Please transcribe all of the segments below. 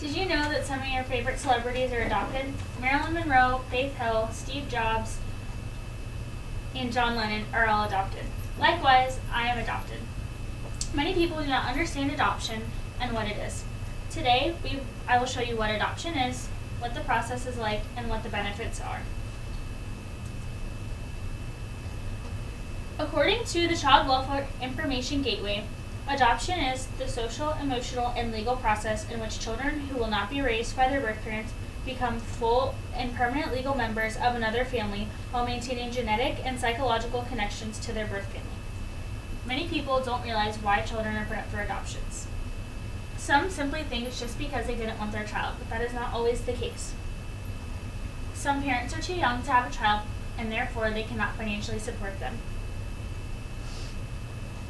Did you know that some of your favorite celebrities are adopted? Marilyn Monroe, Faith Hill, Steve Jobs, and John Lennon are all adopted. Likewise, I am adopted. Many people do not understand adoption and what it is. Today, I will show you what adoption is, what the process is like, and what the benefits are. According to the Child Welfare Information Gateway, adoption is the social, emotional, and legal process in which children who will not be raised by their birth parents become full and permanent legal members of another family while maintaining genetic and psychological connections to their birth family. Many people don't realize why children are put up for adoptions. Some simply think it's just because they didn't want their child, but that is not always the case. Some parents are too young to have a child, and therefore they cannot financially support them.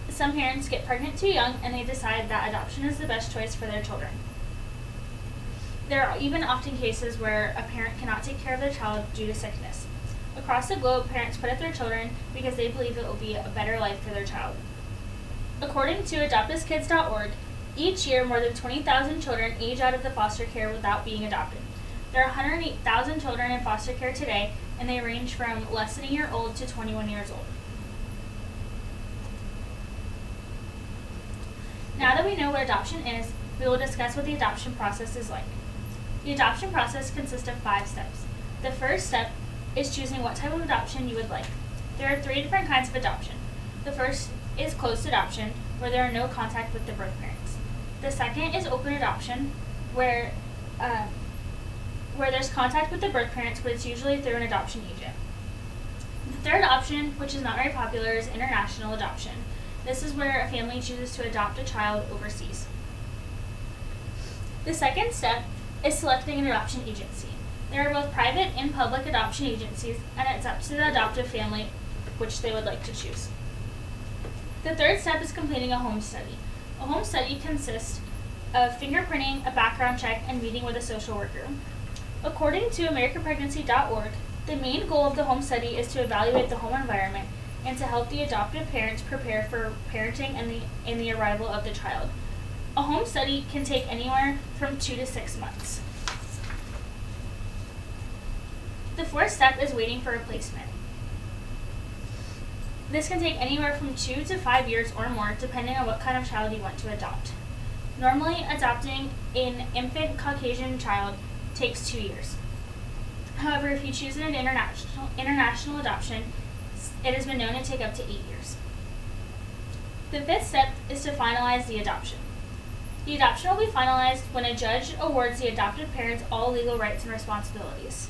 Some parents get pregnant too young and they decide that adoption is the best choice for their children. There are even often cases where a parent cannot take care of their child due to sickness. Across the globe, parents put up their children because they believe it will be a better life for their child. According to AdoptUskids.org, each year more than 20,000 children age out of the foster care without being adopted. There are 108,000 children in foster care today, and they range from less than a year old to 21 years old. Now that we know what adoption is, we will discuss what the adoption process is like. The adoption process consists of 5 steps. The first step is choosing what type of adoption you would like. There are 3 different kinds of adoption. The first is closed adoption, where there are no contact with the birth parents. The second is open adoption, where there's contact with the birth parents, but it's usually through an adoption agent. The third option, which is not very popular, is international adoption. This is where a family chooses to adopt a child overseas. The second step is selecting an adoption agency. There are both private and public adoption agencies, and it's up to the adoptive family which they would like to choose. The third step is completing a home study. A home study consists of fingerprinting, a background check, and meeting with a social worker. According to AmericanPregnancy.org, the main goal of the home study is to evaluate the home environment and to help the adoptive parents prepare for parenting and the arrival of the child. A home study can take anywhere from 2 to 6 months. The fourth step is waiting for a placement. This can take anywhere from 2 to 5 years or more, depending on what kind of child you want to adopt. Normally, adopting an infant Caucasian child takes 2 years. However, if you choose an international adoption, it has been known to take up to 8 years. The fifth step is to finalize the adoption. The adoption will be finalized when a judge awards the adoptive parents all legal rights and responsibilities.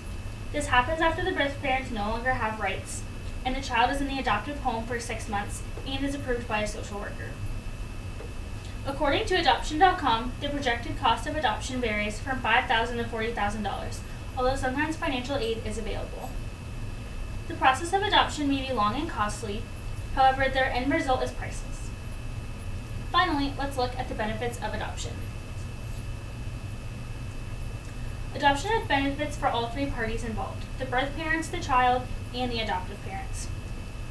This happens after the birth parents no longer have rights, and the child is in the adoptive home for 6 months and is approved by a social worker. According to Adoption.com, the projected cost of adoption varies from $5,000 to $40,000, although sometimes financial aid is available. The process of adoption may be long and costly, however, their end result is priceless. Finally, let's look at the benefits of adoption. Adoption has benefits for all 3 parties involved: the birth parents, the child, and the adoptive parents.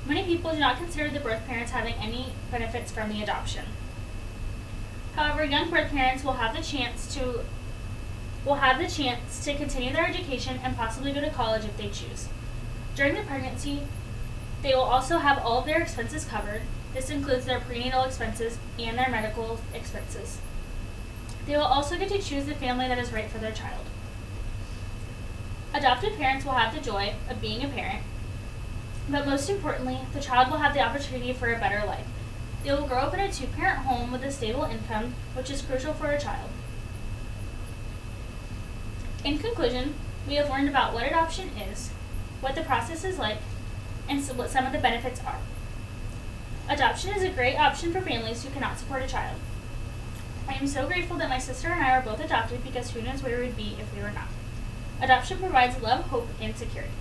Many people do not consider the birth parents having any benefits from the adoption. However, young birth parents will have the chance to continue their education and possibly go to college if they choose. During the pregnancy, they will also have all of their expenses covered. This includes their prenatal expenses and their medical expenses. They will also get to choose the family that is right for their child. Adoptive parents will have the joy of being a parent, but most importantly, the child will have the opportunity for a better life. They will grow up in a 2-parent home with a stable income, which is crucial for a child. In conclusion, we have learned about what adoption is, what the process is like, and what some of the benefits are. Adoption is a great option for families who cannot support a child. I am so grateful that my sister and I are both adopted, because who knows where we would be if we were not. Adoption provides love, hope, and security.